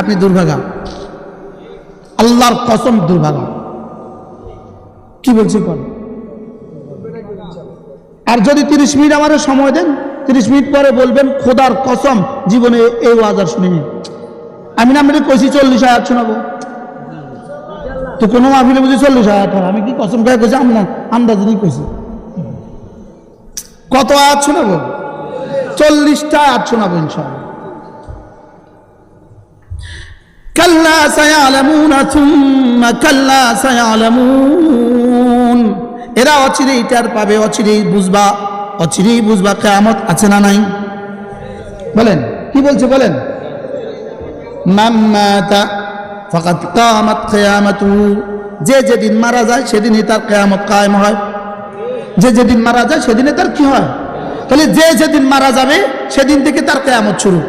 আপনি দুর্ভাগা, আল্লাহর কসম দুর্ভাগা। কি বলছি কোন? আর যদি 30 মিনিট আমার সময় দেন, 30 মিনিট পরে বলবেন খোদার কসম জীবনে এই ওয়াজ আর শুনিনি। আমি না আমি কইছি 40 আয়াত শোনাবো, তো কোনো মাহফিলে বুঝি 40 আয়াত হয়? আমি কি কসম খাই কইছি? আন্দাজ নিয়ে কইছি। কত আয়াত শোনাবো? 40টা আয়াত শোনাবো ইনশাআল্লাহ। কাল্লা সায়ালামুনা সুম্মা কাল্লা সায়ালামুন, এরা অচিরেই টের পাবে, অচিরেই বুঝবা কিয়ামত আছে না নাই। বলেন কি বলছে বলেন? মান মাতা ফাকাদ কামাত কিয়ামাতুহু, যে যেদিন মারা যায় সেদিনই তার কিয়ামত কায়েম হয়। যে যেদিন মারা যায় সেদিনে তার কি হয়? তাহলে যে যেদিন মারা যাবে সেদিন থেকে তার কিয়ামত শুরু,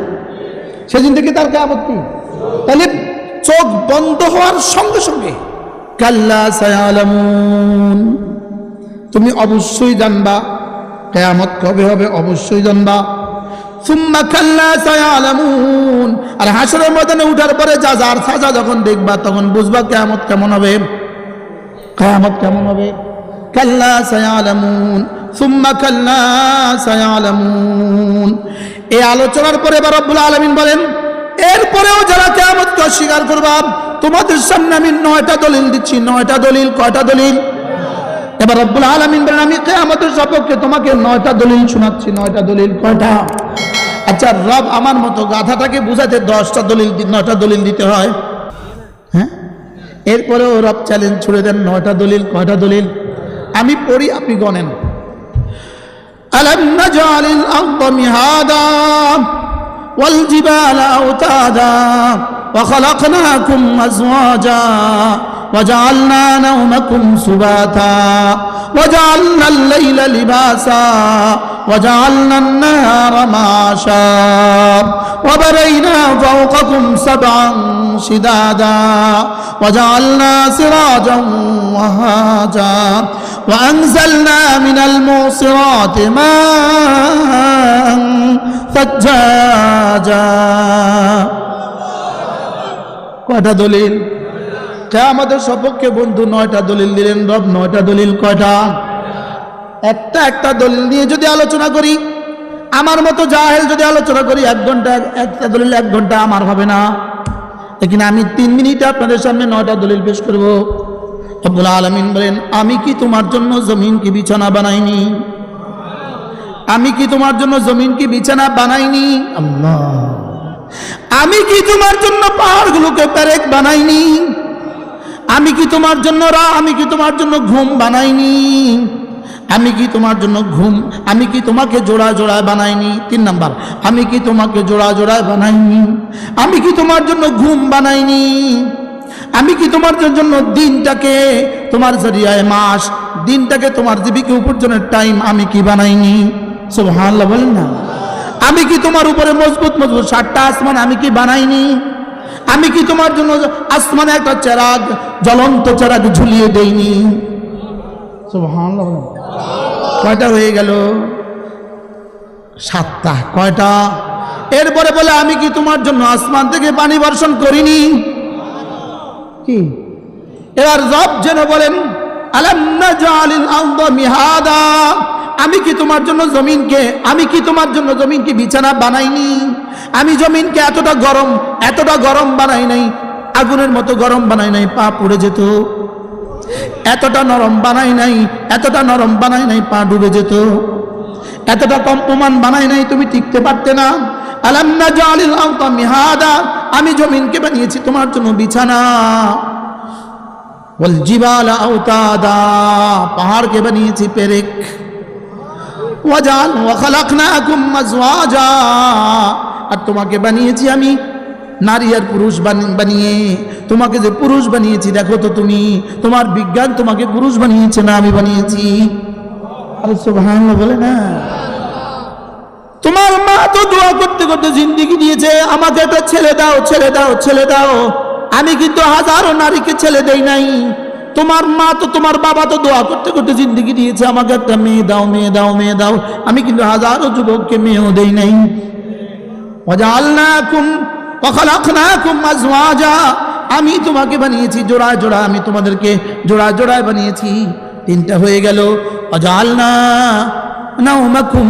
সেদিন থেকে তার কিয়ামত কি? তাহলে চোখ বন্ধ হওয়ার সঙ্গে সঙ্গে কাল্লা সায়ালামুন, তুমি অবশ্যই জানবা কিয়ামত কবে হবে, অবশ্যই জানবা। সুম্মা কাল্লা সায়ালামুন, আর হাসরের ময়দানে উঠার পরে যার সাজা যখন দেখবা তখন বুঝবা কিয়ামত কেমন হবে, কিয়ামত কেমন হবে। কাল্লা সায়ালামুন সুম্মা কাল্লা সায়ালামুন। এই আলোচনার পরে এবার রব্বুল আলামিন বলেন, এরপরেও যারা কিয়ামতকে অস্বীকার করবা, তোমাদের সামনে আমি 9টা দলিল দিচ্ছি। 9টা দলিল। কয়টা দলিল? এবার রব্বুল আলামিন বলেন, আমি কিয়ামতের সপক্ষে তোমাকে 9টা দলিল শোনাচ্ছি। 9টা দলিল কয়টা? আচ্ছা, রব আমার মতো গাধাটাকে বুঝাতে 10টা দলিল, 9টা দলিল দিতে হয়? হ্যাঁ, এরপরেও রব চ্যালেঞ্জ ছুড়ে দেন 9টা দলিল। কয়টা দলিল? আমি পড়ি, আপনি গণেন। আলাম নাজআলিল আরদা মিহাদা ওয়াল জিবালা আওতাদা ওয়া খালাকনাকুম আজওয়াজা ওয়া জাআলনা নাওমাকুম সুবাতা ওয়া জাআলনা আল-লাইলা লিবাসা ওয়া জাআলনা আন-নাহারা মাআশা ওয়া বানাইনা ফাওকাকুম সাবআন শিদাদা ওয়া জাআলনা সিরাজান ওয়াহাজা ওয়া আনজালনা মিনাল মুসিরাতি মাআন সাজ্জাজা। কয়টা দলিল? কিয়ামতের সপক্ষে বন্ধু 9টা দলিল দিলেন রব। 9টা দলিল কয়টা? একটা দলিল নিয়ে যদি আলোচনা করি, আমার মতো জাহেল যদি আলোচনা করি 1 ঘন্টা, একটা দলিল 1 ঘন্টা আমার হবে না। লেকিন আমি 3 মিনিটে আপনাদের সামনে 9টা দলিল পেশ করব। রব্বুল আলামিন বলেন, আমি কি তোমার জন্য জমিন কি বিছানা বানাইনি? আমি কি তোমার জন্য জমিন কি বিছানা বানাইনি? আল্লাহ, আমি কি তোমার জন্য পাহাড়গুলোকে পেরেক বানাইনি? আমি কি তোমার জন্য আমি কি তোমার জন্য ঘুম বানাইনি? আমি কি তোমার জন্য আমি কি তোমাকে জোড়া জোড়ায় বানাইনি? 3 নাম্বার, আমি কি তোমাকে জোড়া জোড়ায় বানাইনি? আমি কি তোমার জন্য ঘুম বানাইনি? আমি কি তোমার জন্য দিনটাকে তোমার জরিয়ায় মাস, দিনটাকে তোমার জীবিকা উপার্জনের টাইম আমি কি বানাইনি? সুবহানাল্লাহ বলেন না। আমি কি তোমার উপরে মজবুত 7টা আসমান আমি কি বানাইনি? আমি কি তোমার জন্য আসমানে একটা চেরাগ, জ্বলন্ত চেরাগ ঝুলিয়ে দেইনি? সুবহানাল্লাহ বলেন। কয়টা হয়ে গেল? 7টা। কয়টা? এরপরে বলে, আমি কি তোমার জন্য আসমান থেকে পানি বর্ষণ করিনি? কি? এবার রব যেন বলেন, আলাম নাজআলিল আরদা মিহাদা, আমি কি তোমার জন্য জমিনকে বিছানা বানাইনি? আমি জমিনকে এতটা গরম বানাই নাই, আগুনের মতো গরম বানাই নাই, পা পুড়ে যেত। এতটা নরম বানাই নাই, পা ডুবে যেত। এতটা কম্পমান বানাই নাই, তুমি টিকতে পারতে না। আলাম নাজআলিল আরদা মিহাদা, আমি জমিনকে বানিয়েছি তোমার জন্য বিছানা। ওয়াল জিবালা আওতাদা, পাহাড়কে বানিয়েছি পেরেক। ওয়া খালাকনাকুম আজওয়াজা, আর তোমাকে বানিয়েছি আমি নারী আর পুরুষ বানিয়ে। তোমাকে যে পুরুষ বানিয়েছি দেখো তো, তোমার বিজ্ঞান তোমাকে পুরুষ বানিয়েছে না আমি বানিয়েছি? আরে সুবহানাল্লাহ বলে না। তোমার মা তো দোয়া করতে করতে জিন্দেগি দিয়েছে, আমাকে একটা ছেলে দাও, ছেলে দাও, ছেলে দাও। আমি কিন্তু হাজারো নারীকে ছেলে দেই নাই। তোমার মা তো, তোমার বাবা তো দোয়া করতে করতে জিন্দেগি দিয়েছে, আমাকে একটা মেয়ে দাও, মেয়ে দাও, মেয়ে দাও। আমি কিন্তু হাজারো যুবককে মেয়েও দেই নাই। ওয়াজআলনাকুম ওয়া খালাকনাকুম আজওয়াজা, আমি তোমাকে বানিয়েছি জোড়ায় জোড়া, আমি তোমাদেরকে জোড়ায় জোড়ায় বানিয়েছি। তিনটা হয়ে গেল। ওয়াজআলনা নাওমাকুম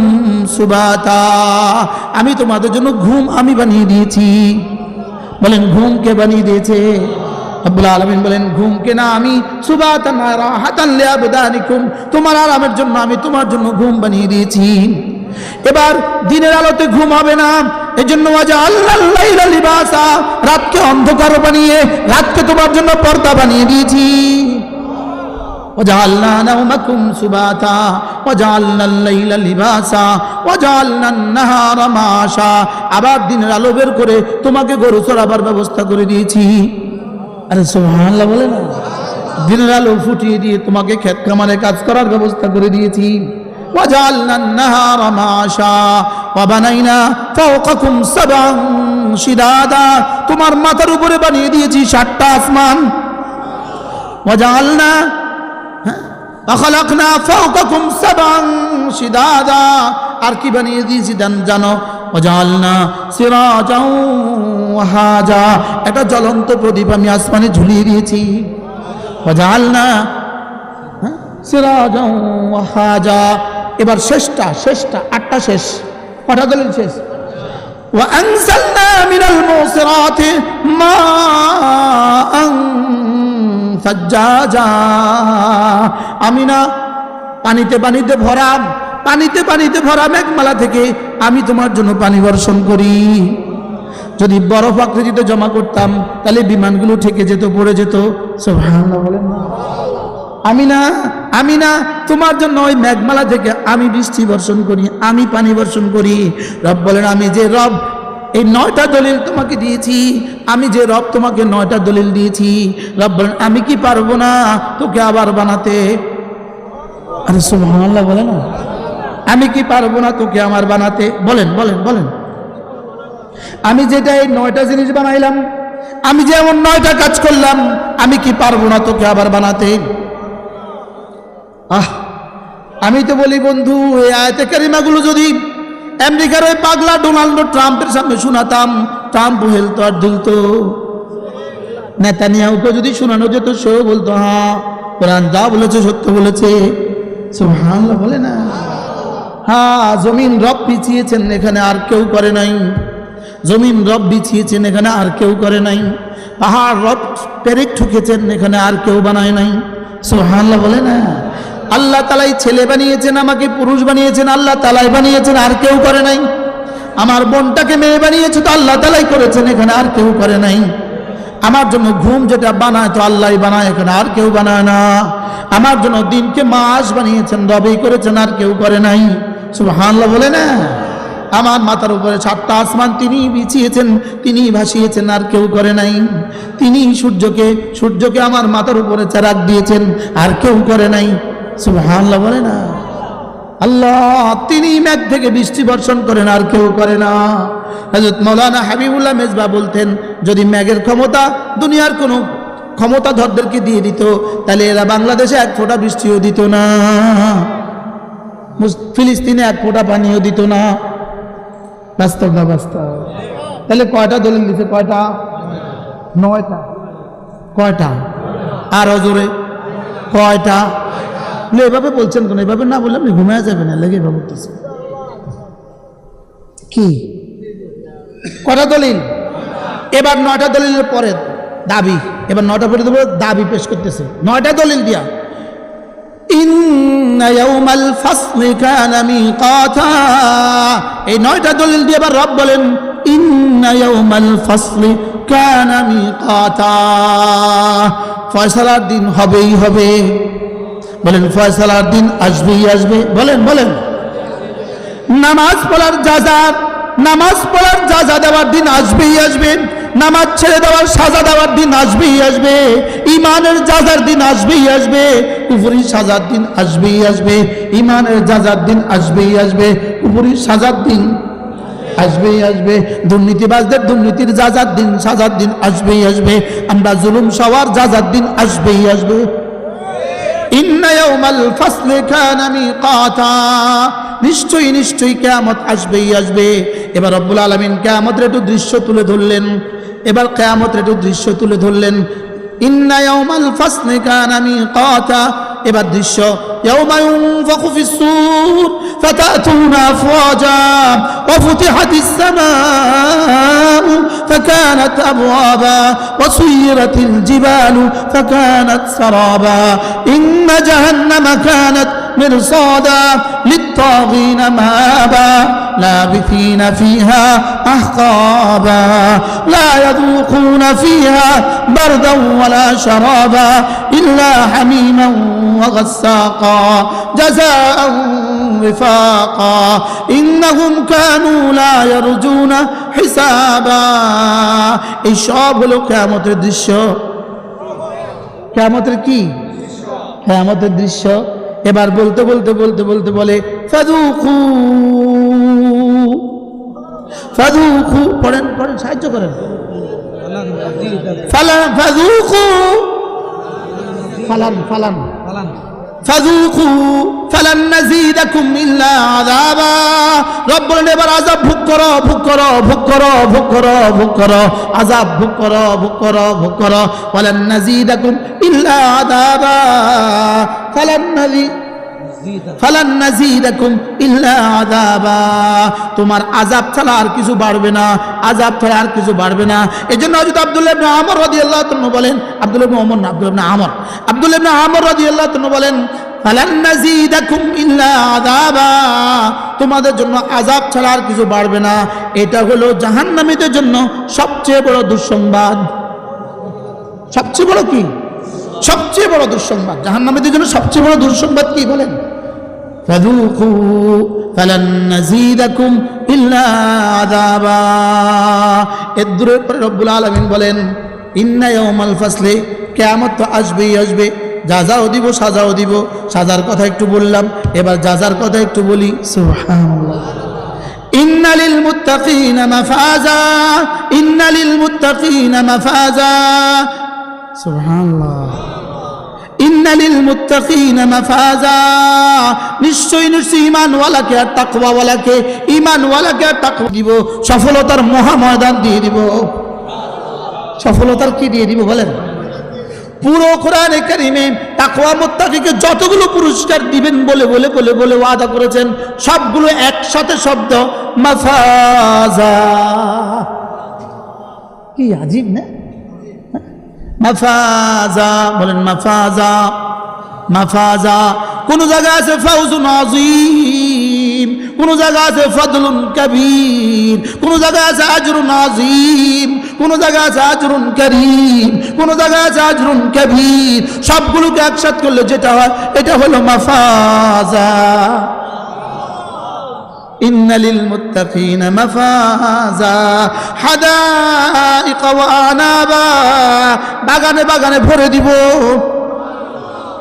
সুবাতা, আমি তোমাদের জন্য ঘুম আমি বানিয়ে দিয়েছি। বলেন ঘুমকে বানিয়ে দিয়েছে রব্বুল আলামিন। বলেন ঘুমকে না আমি সুবাতান রাহাতান লিআবদানিকুম, তোমার আরামের জন্য আমি তোমার জন্য ঘুম বানিয়ে দিয়েছি। এবার দিনের আলোতে ঘুম হবে না, এজন্য ওয়াজআলনাল লাইলা লিবাসা, রাতকে অন্ধকার বানিয়ে রাতকে তোমার জন্য পর্দা বানিয়ে দিয়েছি। وجعلنا نومكم سباتا وجعلنا الليل لباسا وجعلنا النهار معاشا, আবার দিনের আলো বের করে তোমাকে গরু চড়াবার ব্যবস্থা করে দিয়েছি। আরে সুবহানাল্লাহ বলে না, দিনের আলো ফুটিয়ে দিয়ে তোমাকে ক্ষেত খামারে কাজ করার ব্যবস্থা করে দিয়েছি। وجعلنا النهار معاشا وبنينا فوقكم سبعا شدادا, তোমার মাথার উপরে বানিয়ে দিয়েছি 7টা আসমান। وجعلنا وخلقنا فوقكم سبعا شدادا, আর কি বানিয়ে দিয়েছি জানো? وجعلنا سراجا وهاجا, একটা জ্বলন্ত প্রদীপ আমি আসমানে ঝুলিয়ে দিয়েছি। وجعلنا سراجا وهاجا, এবার শেষটা 8টা শেষ, কটা দলিল শেষ? وأنزلنا من المعصرات ماء ثجاجا, আমি না পানিতে ভরা মেঘমালা থেকে আমি তোমার জন্য পানি বর্ষণ করি। যদি বরফ আকৃতিতে জমা করতাম তাহলে বিমানগুলো ঠেকে যেত, পড়ে যেত। সুবহানাল্লাহ বলেন না। আমি না তোমার জন্য ওই মেঘমালা থেকে আমি বৃষ্টি বর্ষণ করি, আমি পানি বর্ষণ করি। রব বলেন আমি যে রব এই 9টা দলিল তোমাকে দিয়েছি, আমি যে রব তোমাকে 9টা দলিল দিয়েছি, রব বলেন আমি কি পারবো না তোকে আবার বানাতে? আরে সুবহানাল্লাহ বলেন না, আমি কি পারবো না তোকে আমার বানাতে? বলেন বলেন বলেন। আমি যেটা এই 9টা জিনিস বানাইলাম, আমি যে এমন 9টা কাজ করলাম, আমি কি পারবো না তোকে আবার বানাতে? আমি তো বলি বন্ধু, এই আয়াতে কারিমাগুলো যদি আমেরিকার ওই পাগলা ডোনাল্ড ট্রাম্পের সামনে শোনাতাম, ট্রাম্প হেলতো আর দুলতো। নেতানিয়াহুকে যদি শোনানো যেত, সেও বলতো হ্যাঁ কোরআন যা বলেছে সত্য বলেছে। সুবহানাল্লাহ বলে না। হ্যাঁ, জমিন রব বিছিয়েছেন, এখানে আর কেউ করে নাই। জমিন রব বিছিয়েছেন, এখানে আর কেউ করে নাই। পাহাড় রব পেরেক ঠুকেছেন, এখানে আর কেউ বানায় নাই। সুবহানাল্লাহ বলে না। আল্লাহ তাআলাই ছেলে বানিয়েছেন, আমাকে পুরুষ বানিয়েছেন, আল্লাহ তাআলাই বানিয়েছেন, আর কেউ করে নাই। আমার বোনটাকে মেয়ে বানিয়েছে, তো আল্লাহ তাআলাই করেছেন, এখানে আর কেউ করে নাই। আমার জন্য ঘুম যেটা বানায় তো আল্লাহই বানায়, এখানে আর কেউ বানায় না। আমার জন্য দিনকে মাস বানিয়েছেন, রবেই করেছেন, আর কেউ করে নাই। সুবহানাল্লাহ বলে না। আমার মাথার উপরে 7টা আসমান তিনি বিছিয়েছেন, তিনি ভাসিয়েছেন, আর কেউ করে নাই। তিনি সূর্যকে আমার মাথার উপরে চেরাগ দিয়েছেন, আর কেউ করে নাই। সুবহানাল্লাহ বলে না। আল্লাহ তিনি মেঘ থেকে বৃষ্টি বর্ষণ করেন, আর কেউ করে না। হযরত মাওলানা হাবিবুল্লাহ মেজবা বলতেন, যদি মেঘের ক্ষমতা দুনিয়ার কোনো ক্ষমতাধরদেরকে দিয়ে দিত, তাহলে এরা বাংলাদেশে 1 ফোঁটা বৃষ্টিও দিত না, ফিলিস্তিনে 1 ফোঁটা পানিও দিত না। বাস্তব না বাস্তব? তাহলে কয়টা দলিল দিতে? কয়টা? 9টা। কয়টা? আরো জোরে কয়টা? এভাবে বলছেন কেন? এভাবে না বললে আপনি ঘুমায় যাবেন না, লেগে এভাবে বলতেছেন কি? কয়টা দলিল? এবার 9টা দলিলের পরে দাবি, এবার 9টা পরে দেবো, দাবি পেশ করতেছে 9টা দলিল দিয়া। ইন্না ইয়াউমাল ফাসলি কানা মিকাতা, এই 9টা দলিল দিয়ে এবার রব বলেন ইন্না ইয়াউমাল ফাসলি কানা মিকাতা, ফয়সালার দিন হবেই হবে। বলেন ফয়সালার দিন আসবেই আসবে। বলেন বলেন। নামাজ পড়ার যাজা দেওয়ার দিন আসবেই আসবে। নামাজ ছেড়ে দেওয়ার সাজা দেওয়ার দিন আসবেই আসবে। ইমানের যাজার দিন আসবেই আসবে। কুফরি সাজার দিন আসবেই আসবে। ইমানের যাজার দিন আসবেই আসবে। কুফরি সাজার দিন আসবেই আসবে। দুর্নীতিবাজদের দুর্নীতির যাজার দিন সাজার দিন আসবেই আসবে। আমরা জুলুম সওয়ার যাজার দিন আসবেই আসবে। ইন্না ইয়াউমাল ফাসলি কানা মিকাতা, নিশ্চয়ই নিশ্চয়ই কিয়ামত আসবেই আসবে। এবার রব্বুল আলামিন কিয়ামতের একটু দৃশ্য তুলে ধরলেন। এবার কিয়ামতের একটু দৃশ্য তুলে ধরলেন। ইন্না ইয়াউমাল ফাসলি কানা মিকাতা। এবার দৃশ্য ইয়াউমা ইউনফাখু ফিস-সূর ফাতাতুনা আফওয়াজা ওয়া ফুতিহাতিস সামাউ ফাকানাত আবওয়াবা ওয়া সুয়িরাতিল জিবালু ফাকানাত সারাবা ইন্না জাহান্নামা কানাত مرصادا للطاغين مآبا لابثين فيها أحقابا لا يذوقون فيها بردا ولا شرابا إلا حميما وغساقا جزاء وفاقا إنهم كانوا لا يرجون حسابا এই সব হলো কিয়ামতের দৃশ্য। কিয়ামতের কি? কিয়ামতের দৃশ্য। এবার বলতে বলতে বলতে বলতে বলে ফাযুকু ফাযুকু, পড়েন পড়েন, সাহায্য করেন। ফালান ফাযুকু ফালান ফালান ফাযুকু ফালান নাযীদাকুম ইল্লা আযাবা। রব বলেন এবার আযাব ভোগ করো, ভোগ করো, ভোগ করো, ভোগ করো, ভোগ করো, আযাব ভোগ করো, ভোগ করো, ভোগ করো। ফালান নাযীদাকুম ইল্লা আযাবা ফালান নাযীদাকুম ইল্লা আযাবা। তোমার আযাব ছাড়া আর কিছু বাড়বে না, আযাব ছাড়া আর কিছু বাড়বে না। এজন্য হযরত আব্দুল্লাহ ইবনে আমর রাদিয়াল্লাহু তাআলা বলেন, আব্দুল্লাহ ইবনে ওমর না, আব্দুল্লাহ ইবনে আমর, আব্দুল্লাহ ইবনে আমর রাদিয়াল্লাহু তাআলা বলেন ফালান নাযীদাকুম ইল্লা আযাবা, তোমাদের জন্য আযাব ছাড়া আর কিছু বাড়বে না। এটা হলো জাহান্নামীদের জন্য সবচেয়ে বড় দুঃসংবাদ। সবচেয়ে বড় কি? সবচেয়ে বড় দুঃসংবাদ। জাহান্নামীদের জন্য সবচেয়ে বড় দুঃসংবাদ কি বলেন? ফাযুকু ফালান নাযীদাকুম ইল্লা আযাবা। এর দূরের পরে রব্বুল আলামিন বলেন ইন্না ইয়াউমাল ফাসলি, কিয়ামত তো আসবেই আসবে, যাজাও দিব সাজাও দিব। সাজার কথা একটু বললাম, এবার যাজার কথা একটু বলি। সুবহানাল্লাহ। ইন্না লিল মুত্তাকিনা মাফাজা, ইন্না লিল মুত্তাকিনা মাফাজা। সুবহানাল্লাহ। ইন্না লিল মুত্তাকিনা মাফাজা, নিশ্চয়ই নিশ্চয়ই ঈমানওয়ালাকে আর তাকওয়াওয়ালাকে, ঈমানওয়ালাকে আর তাকওয়া দিব, সফলতার মহাময়দান দিয়ে দিব। সফলতার কি দিয়ে দিব বলেন? পুরো কোরআনে কারিমে তাকওয়া মুত্তাকিকে যতগুলো পুরস্কার দিবেন বলে বলে বলে বলে ওয়াদা করেছেন, সবগুলো একসাথে শব্দ মাফাজা। কি আজীব না? মাফাজা বলেন, মাফাজা মাফাজা। কোন জায়গা আছে ফাউজুন আযীম, কোন জায়গা আছে ফাদলুন কবীর, কোন জায়গা আছে আজরুন আযীম, কোন জায়গা আছে আজরুন করিম, কোন জায়গা আছে আজরুন কবীর। সবগুলোকে একসাথে করলে যেটা হয় এটা হলো মাফাজা। ইন্না লিল মুত্তাকিনা মাফাজা হাদাইকা ওয়া আনাবা, বাগানে বাগানে ভরে দিব।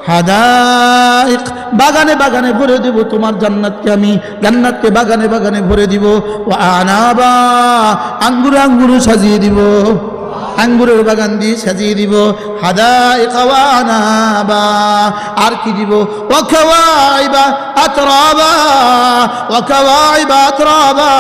হাদাইক, বাগানে বাগানে ভরে দিব তোমার জান্নাতকে, আমি জান্নাতকে বাগানে বাগানে ভরে দিব। ওয়া আনাবা, আঙ্গুর আঙ্গুর সাজিয়ে দিব, আঙ্গুরের বাগান দিয়ে সাজিয়ে দিব। হাদাইকা ওয়া আনাবা, আর কি দিব? ওয়া কাওয়াইবা আতরাবা, ওয়া কাওয়াইবা আতরাবা,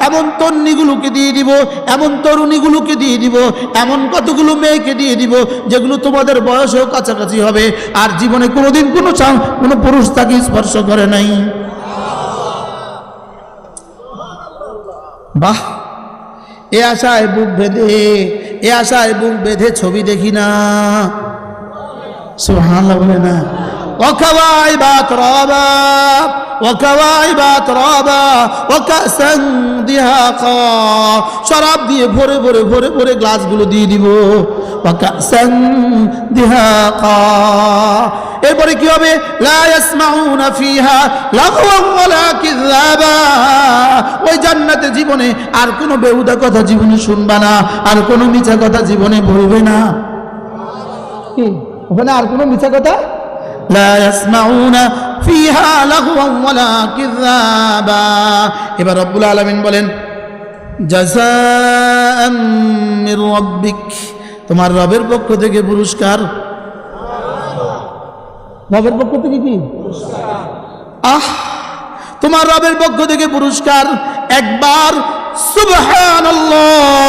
এমন তন্নিগুলোকে দিয়ে দিব, এমন তরুণীগুলোকে দিয়ে দিব, এমন কতগুলো মেয়েকে দিয়ে দিব যেগুলো তোমাদের বয়সেও কাছাকাছি হবে, আর জীবনে কোনোদিন কোনো পুরুষ তাকে স্পর্শ করে নাই। বাহ! এ আশায় বুক বেঁধে, এ আশায় বুক বেঁধে ছবি দেখি না। সুবহানাল্লাহ বলে না? ওয়াকাওয়াইবা আতরাবা, ওয়াকাওয়াইবা আতরাবা, ওয়াকাসান দিহাকা, শরাব দিয়ে ভরে ভরে ভরে ভরে গ্লাসগুলো দিয়ে দিব। ওয়াকাসান দিহাকা, এরপরে কি হবে? লা ইয়াসমাউনা ফিহা লাগওয়ান ওয়ালা কিযাবা, ওই জান্নাতে জীবনে আর কোনো বেহুদা কথা জীবনে শুনবা না, আর কোনো মিছা কথা জীবনে বলবে না। কি ওখানে আর কোনো মিছা কথা? লা ইয়াসমাউনা ফিহা লাগওয়ান ওয়ালা কিযাবা। এবার রব্বুল আলামিন বলেন জাযাআন মির রাব্বিক, তোমার রবের পক্ষ থেকে পুরস্কার। রবের পক্ষ থেকে কি? তোমার রবের পক্ষ থেকে পুরস্কার। একবার সুবহানাল্লাহ।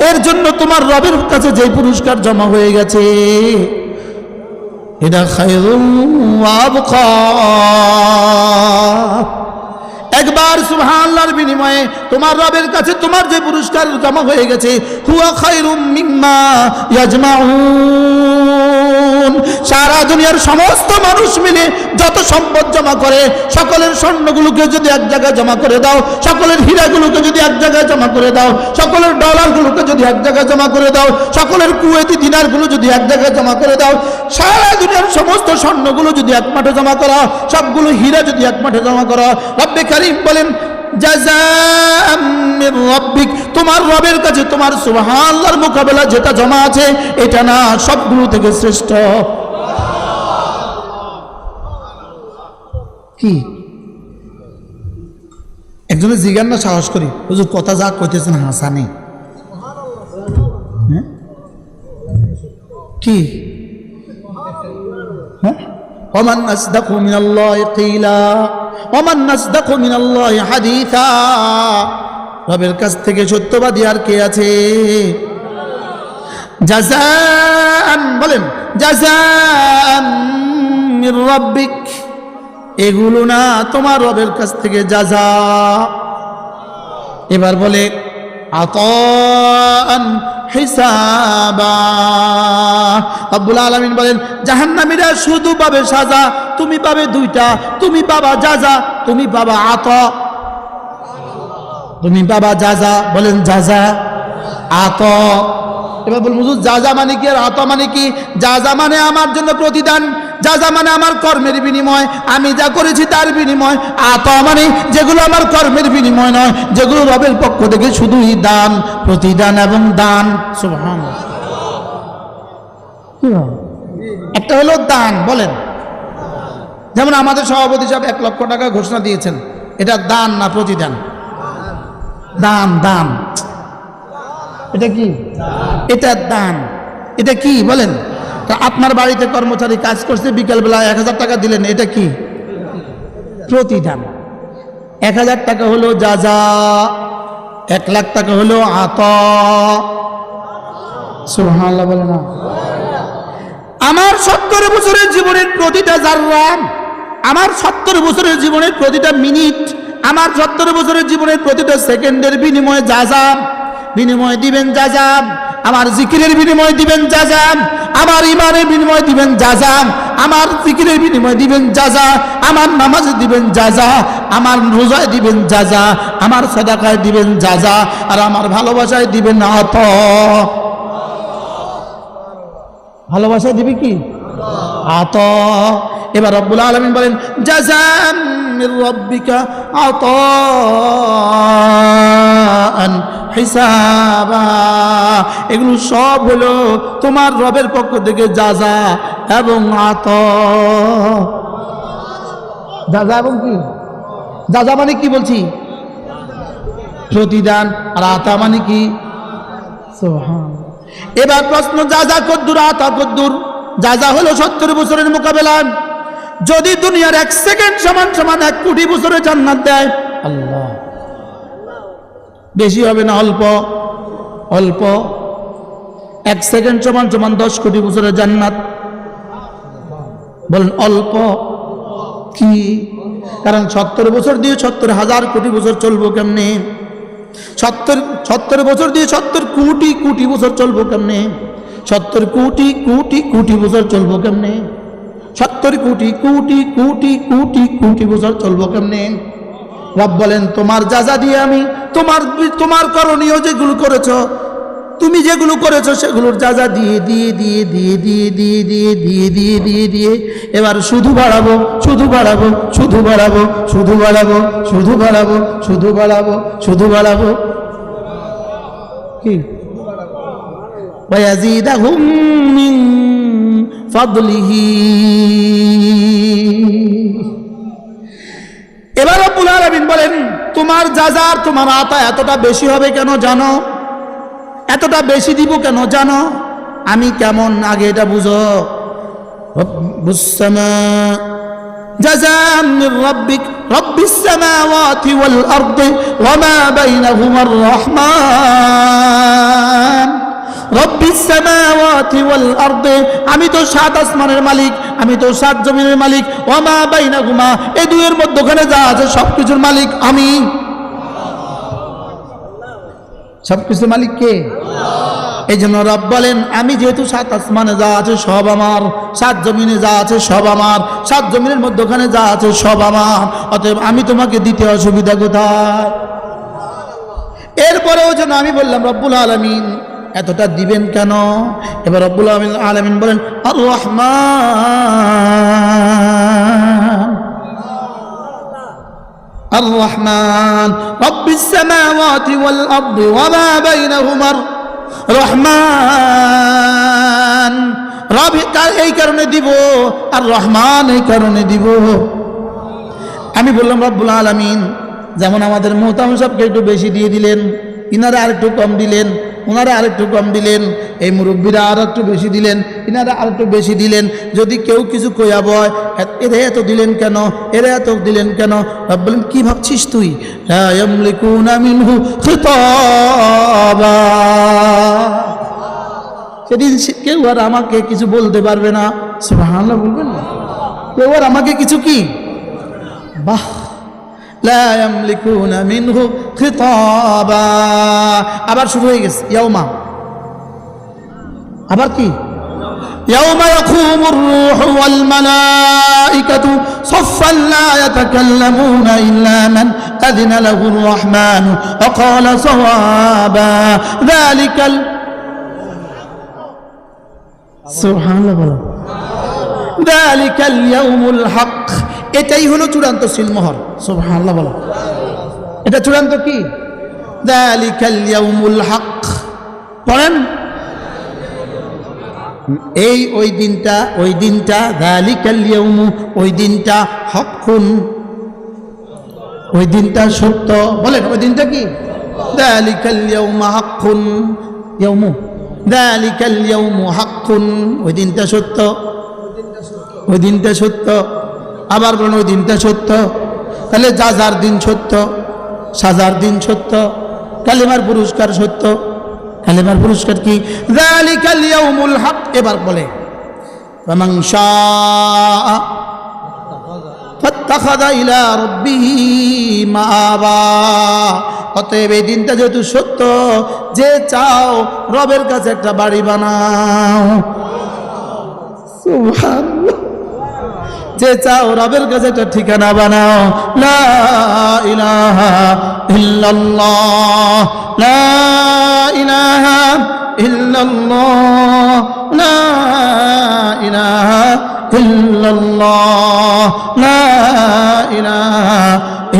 এর জন্য তোমার রবের কাছে যে পুরস্কার জমা হয়ে গেছে এটা খায়রুন ওয়া আবকা। একবার সুবহানাল্লাহর বিনিময়ে তোমার রবের কাছে তোমার যে পুরস্কার জমা হয়ে গেছে হুয়া খায়রুম মিম্মা ইয়াজমাউন। সারা দুনিয়ার সমস্ত মানুষ মিলে যত সম্পদ জমা করে সকলের স্বর্ণগুলোকে যদি এক জায়গায় জমা করে দাও, সকলের হীরাগুলোকে যদি এক জায়গায় জমা করে দাও, সকলের ডলারগুলোকে যদি এক জায়গায় জমা করে দাও, সকলের কুয়েতি দিনারগুলো যদি এক জায়গায় জমা করে দাও, সারা দুনিয়ার সমস্ত স্বর্ণগুলো যদি এক মাঠে জমা করা, সবগুলো হীরা যদি এক মাঠে জমা করা, রব্বে কারীম বলেন জাযাআম মির রাব্বিক, তোমার রবের কাছে তোমার সুবহানাল্লাহর মোকাবেলা যেটা জমা আছে এটা না সবগুলো থেকে শ্রেষ্ঠ। কি একজনের জিজ্ঞাসা না সাহস করি, হুজুর কথা যা কইতেছেন হাসানি কি ওমান আসদাকু মিনাল্লাহি কিলা ওমান আসদাকু মিনাল্লাহি হাদিসা। রবের কাছ থেকে সত্যবাদী আর কে আছে? জাযাআন বলেন জাযাআন মির রাব্বিক, এগুলো না তোমার রবের কাছ থেকে জাযা। এবার বলে আতাআন হিসাবা। রব্বুল আলামিন বলেন জাহান্নামীরা শুধু পাবে সাজা, তুমি পাবে দুইটা, তুমি পাবা জাযা, তুমি পাবা আতা। তুমি পাবা জাযা, বলেন জাযা আতা। এবার বলুন হুজুর জাযা মানে কি আর আতা মানে কি? জাযা মানে আমার জন্য প্রতিদান, জাযা মানে আমার কর্মের বিনিময়, আমি যা করেছি তার বিনিময়। আতা মানে যেগুলো আমার কর্মের বিনিময় নয়, যেগুলো রবের পক্ষ থেকে শুধুই দান, প্রতিদান এবং দান। সুবহানাল্লাহ। একটা হলো দান, বলেন যেমন আমাদের সভাপতি সাহেব 1 লক্ষ টাকা ঘোষণা দিয়েছেন, এটা দান না প্রতিদান? দান, দান। এটা কি? এটা দান। এটা কি বলেন? তা আপনার বাড়িতে কর্মচারী কাজ করছে, বিকালবেলা 1000 টাকা দিলেন, এটা কি? প্রতিদান। 1000 টাকা হলো জাযা, 1 লাখ টাকা হলো আতা। সুবহানাল্লাহ বলে না? আমার 70 বছরের জীবনের প্রতিটা জাররা, আমার 70 বছরের জীবনের প্রতিটা মিনিট, আমার 70 বছরের জীবনের প্রতিটা সেকেন্ডের বিনিময়ে জাযা, বিনিময় দিবেন জাযা। আমার জিকিরের বিনিময় দিবেন জাযা, আমার ইমানের বিনিময় দিবেন জাযা, আমার জিকিরের বিনিময় দিবেন জাযা, আমার নামাজে দিবেন জাযা, আমার রোজায় দিবেন জাযা, আমার সাদাকায় দিবেন জাযা, আর আমার ভালোবাসায় দিবেন আতা। ভালোবাসায় দিবি কি? আতা। এবার রব্বুল আলামিন বলেন জাযাআম মির রাব্বিকা আতাআন হিসাবা। এগুলো সব হলো তোমার রবের পক্ষ থেকে জাযা এবং আতা। জাযা এবং কি? জাযা মানে কি বলছি? প্রতিদান। আর আতা মানে কি? সুবহানাল্লাহ। এবার প্রশ্ন, জাযা কদ্দুর আতা কদ্দুর? জাযা হলো 70 বছরের মোকাবেলা। যদি দুনিয়ার 1 সেকেন্ড সমান সমান 1 কোটি বছরের জান্নাত দেয়, আল্লাহ, বেশি হবে না অল্প? অল্প। 1 সেকেন্ড সমান সমান 10 কোটি বছরের জান্নাত, বলেন অল্প কি? কারণ 70 বছর দিয়ে 70,000 কোটি বছর চলবো কেমনে? 70 বছর দিয়ে 70 কোটি কোটি বছর চলবো কেমনে? 70 কোটি কোটি কোটি বছর চলবো কেমনে? 70 কোটি কোটি কোটি কোটি কোটি বছর চলবো কেমনে? রব বলেন তোমার জাযা দিয়ে আমি তোমার করণীয় যেগুলো করেছো, তুমি যেগুলো করেছো সেগুলোর জাযা দিয়ে দিয়ে দিয়ে দিয়ে দিয়ে দিয়ে দিয়ে দিয়ে দিয়ে দিয়ে দিয়ে এবার শুধু বাড়াবো, শুধু বাড়াবো, শুধু বাড়াবো, শুধু বাড়াবো, শুধু বাড়াবো, শুধু বাড়াবো, শুধু বাড়াবো। কি? ওয়ায়াজিদাহুম মিন ফাদলিহি। এবার রব্বুল আলামিন বলেন তোমার জাযা আর তোমার আতা এতটা বেশি হবে কেন জানো? এতটা বেশি দিব কেন জানো? আমি কেমন আগে এটা বুঝো। রব্বুস সামা জাযাআন মির রাব্বিক রাব্বিস সামাওয়াতি ওয়াল আরদি ওয়া মা বাইনাহুমার রাহমান। রব্বিস সামাওয়াতি ওয়াল আরদি, আমি তো 7 আসমানের মালিক, আমি তো 7 জমিনের মালিক। ওয়া মা বাইনাহুমা, এই দুইয়ের মধ্যখানে যা আছে সবকিছুর মালিক আমি। সবকিছুর মালিক কে? এই জন্য রব বলেন আমি যেহেতু 7 আসমানে যা আছে সব আমার, 7 জমিনে যা আছে সব আমার, 7 জমিনের মধ্যখানে যা আছে সব আমার, অতএব আমি তোমাকে দিতে অসুবিধা কোথায়? এরপরেও যেন আমি বললাম রব্বুল আলামিন এতটা দিবেন কেন? এবার রব্বুল আলামিন বলেন আর রহমান, আর রহমান রব্বিস সামাওয়াতি ওয়াল আরদি ওয়া মা বাইনাহুমার রহমান। রব এই কারণে দিব, আর রহমান এই কারণে দিব। আমি বললাম রব্বুল আলামিন যেমন আমাদের মোহতামিম সাহেবকে একটু বেশি দিয়ে দিলেন, ইনারা আরেকটু কম দিলেন, ওনারা আরেকটু কম দিলেন, এই মুরব্বীরা আর একটু বেশি দিলেন, ইনারা আরেকটু বেশি দিলেন। যদি কেউ কিছু কইয়া বয় এরা এত দিলেন কেন, এরা এত দিলেন কেন? রব বলেন কি ভাবছিস তুই? লা ইয়ামলিকুনা মিনহু খিতাবা, সেদিন কেউ আর আমাকে কিছু বলতে পারবে না। সুবহানাল্লাহ বলবেন না? কেউ আর আমাকে কিছু কি, বাহ, লা ইয়ামলিকুনা মিনহু খিতাবা। আবার শুরু হয়ে গেছে ইয়াউমা, আবার কি? ইয়াউমা ইয়াকুমুর রূহু ওয়াল মালাইকাতু সাফফান লা ইয়াতাকাল্লামুনা ইল্লা মান আযিনা লাহুর রাহমানু ওয়া ক্বালা সাওয়াবা যালিকাল, সুবহানাল্লাহ, যালিকাল ইয়াউমুল হক, এটাই হলো চূড়ান্ত সিলমোহর। সুবহানাল্লাহ বলো, এটা চূড়ান্ত কি? যালিকাল ইয়াউমুল হক। পড়েন এই ওই দিনটা যালিকাল ইয়াউমু, ওই দিনটা হকুন, ওই দিনটা সত্য। বলেন ওই দিনটা কি? যালিকাল ইয়াউমু হকুন, ইয়াউমু যালিকাল ইয়াউমু হকুন, ওই দিনটা সত্য, ওই দিনটা সত্য। আবার বলুন ওই দিনটা সত্য। তাহলে যার দিন সত্য, সাজার দিন সত্য, কালিমার পুরস্কার সত্য। কালিমার পুরস্কার কি? যালিকাল ইয়াউমুল হক। এবার বলে ফামান শাআ ফাত্তাখাযা ইলা রাব্বিহি মাআবা। অতএব এই দিনটা যেহেতু সত্য, যে চাও রবের কাছে একটা বাড়ি বানাও। সুবহানাল্লাহ, যে চাও রবের কাছে একটা ঠিকানা বানাও। লা ইলাহা ইল্লাল্লাহ, লা ইলাহা ইল্লাল্লাহ, লা ইলাহা ইল্লাল্লাহ, লা ইলাহা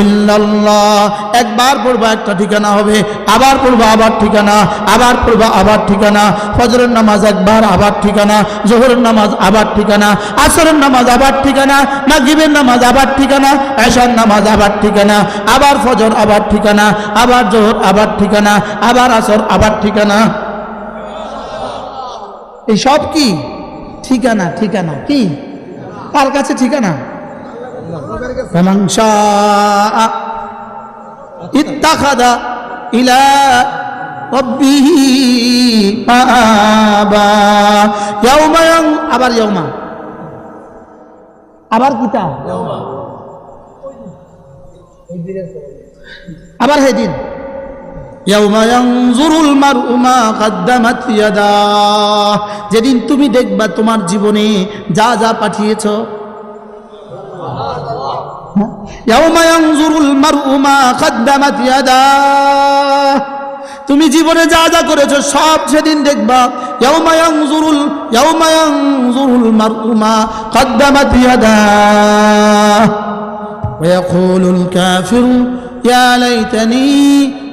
ইল্লাল্লাহ। একবার পড়বা একটা ঠিকানা হবে, আবার পড়বা আবার ঠিকানা, আবার পড়বা আবার ঠিকানা। ফজরের নামাজ একবার আবার ঠিকানা, জোহরের নামাজ আবার ঠিকানা, আসরের নামাজ আবার ঠিকানা, মাগরিবের নামাজ আবার ঠিকানা, এশার নামাজ আবার ঠিকানা, আবার ফজর আবার ঠিকানা, আবার জোহর আবার ঠিকানা, আবার আসর আবার ঠিকানা। এই সব কি ঠিকানা? ঠিকানা কি? কার কাছে ঠিকানা? ফামান শাআ ইত্তাখাযা ইলা রাব্বিহি মাআবা। ইয়াউমা, আবার ইয়াউমা, আবার কিতা, আবার হেদিন। ইয়াউমা ইয়ানজুরুল মারউ মা কদ্দামাত ইয়াদাহ, যেদিন তুমি দেখবা তোমার জীবনে যা যা পাঠিয়েছো। ইয়াউমা ইয়ানজুরুল মারউ মা কদ্দামাত ইয়াদাহ, তুমি জীবনে যা যা করেছো সব সেদিন দেখবা। ইয়াউমা ইয়ানজুরুল মারউ মা কদ্দামাত ইয়াদাহ ওয়া ইয়াকুলুল কাফিরু ইয়া লাইতানি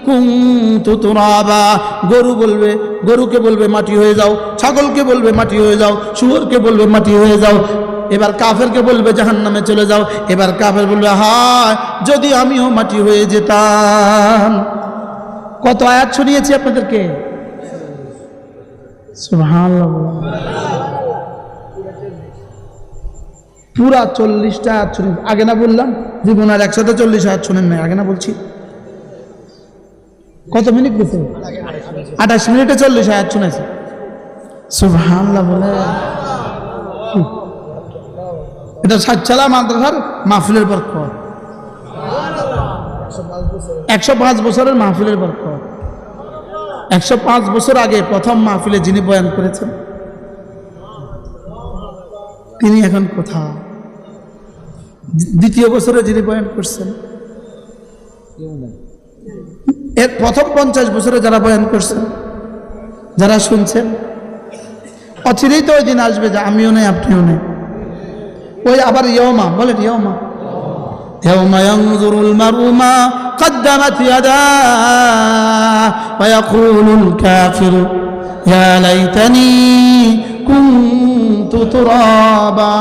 কুনতু তুরাবা। গরু বলবে, গরুকে বলবে মাটি হয়ে যাও, ছাগলকে বলবে মাটি হয়ে যাও, শুয়োরকে বলবে মাটি হয়ে যাও। এবার কাফেরকে বলবে জাহান্নামে চলে যাও। এবার কাফের বলবে হায় যদি আমিও মাটি হয়ে যেতাম। কত আয়াত শুনিয়েছি আপনাদেরকে, সুবহানাল্লাহ। পুরা 40টা আয়াত শুনেন। আগে না বললাম জীবনের 140 আয়াত শুনেন নাই, আগে না বলছি? কত মিনিট গেছে? 28 মিনিটে 40 আয়াত শুনেছে। সুবহানাল্লাহ বলে। এটা সাতচালা মাদ্রাসার মাহফিলের বরকত, 105 বছরের মাহফিলের বরকত। 105 বছর আগে প্রথম মাহফিলে যিনি বয়ান করেছেন তিনি এখন কোথাও? দ্বিতীয় বছরে যিনি বয়ান করছেন, এর প্রথম 50 বছরে যারা বয়ান করছেন, যারা শুনছেন, অচিরেই তো ওই দিন আসবে যে আমিও নেই আপনিও নেই। ওই আবার ইয়মা বলেন, ইয়মা ইয়াউমা ইয়ানজুরুল মারউ মা قدمت يداه ويقول الكافر يا ليتني كنت ترابا।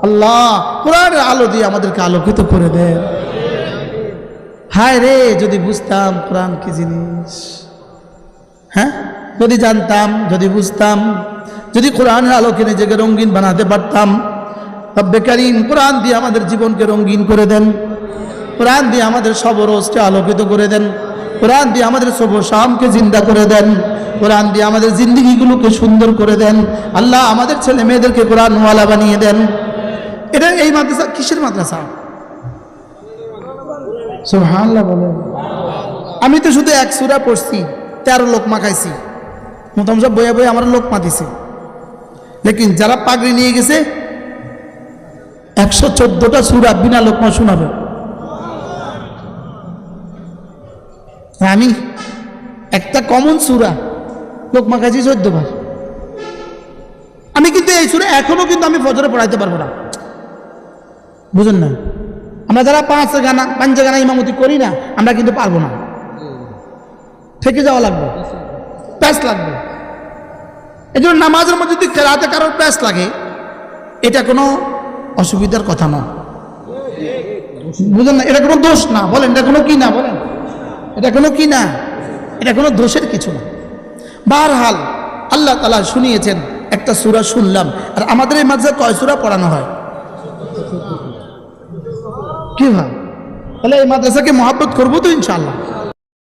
আল্লাহ কোরআনের আলো দিয়ে আমাদেরকে আলোকিত করে দেন। হায় রে যদি বুঝতাম কোরআন কি জিনিস, হ্যাঁ যদি জানতাম, যদি বুঝতাম, যদি কোরআনের আলোকে নিজেকে রঙিন বানাতে পারতাম। রব্বে কারীম কোরআন দিয়ে আমাদের জীবনকে রঙিন করে দেন, কোরআন দিয়ে আমাদের সবরোজকে আলোকিত করে দেন, কোরআন দিয়ে আমাদের সব শামকে জিন্দা করে দেন, কোরআন দিয়ে আমাদের জিন্দেগিগুলোকে সুন্দর করে দেন। আল্লাহ আমাদের ছেলে মেয়েদেরকে কোরআনওয়ালা বানিয়ে দেন। এটা এই মাদ্রাসা কিসের মাদ্রাসা? সুবহানাল্লাহ বলেন। আমি তো শুধু 1 সূরা পড়ছি, 13 লোকমা খাইছি, মোটামুটি সব বইয়া বইয়া আমার লোকমা দিছে। লেকিন যারা পাগড়ি নিয়ে গেছে 114টা সূরা বিনা লোকমা শোনাবে। আমি একটা কমন সূরা লোকমা খাইছি 14 বার। আমি কিন্তু এই সূরা এখনো কিন্তু আমি ফজরে পড়াইতে পারবো না, বুঝেন না? আমরা যারা 5 গানা ইমামতি করি না, আমরা কিন্তু পারবো না, থেকে যাওয়া লাগবে, প্যাস লাগবে। এই জন্য নামাজের মধ্যে যদি কেরাতে কারোর প্যাস লাগে, এটা কোনো অসুবিধার কথা না, বুঝেন না? এটা কোনো দোষ না, বলেন এটা কোনো কি না, বলেন এটা কোনো কি না, এটা কোনো দোষের কিছু না। বারহাল আল্লাহ তাআলা শুনিয়েছেন, একটা সূরা শুনলাম। আর আমাদের এই মাদ্রাসায় কয় সূরা পড়ানো হয়? কি হয়? তাহলে এই মাদ্রাসাকে মহব্বত করবো তো ইনশাআল্লাহ।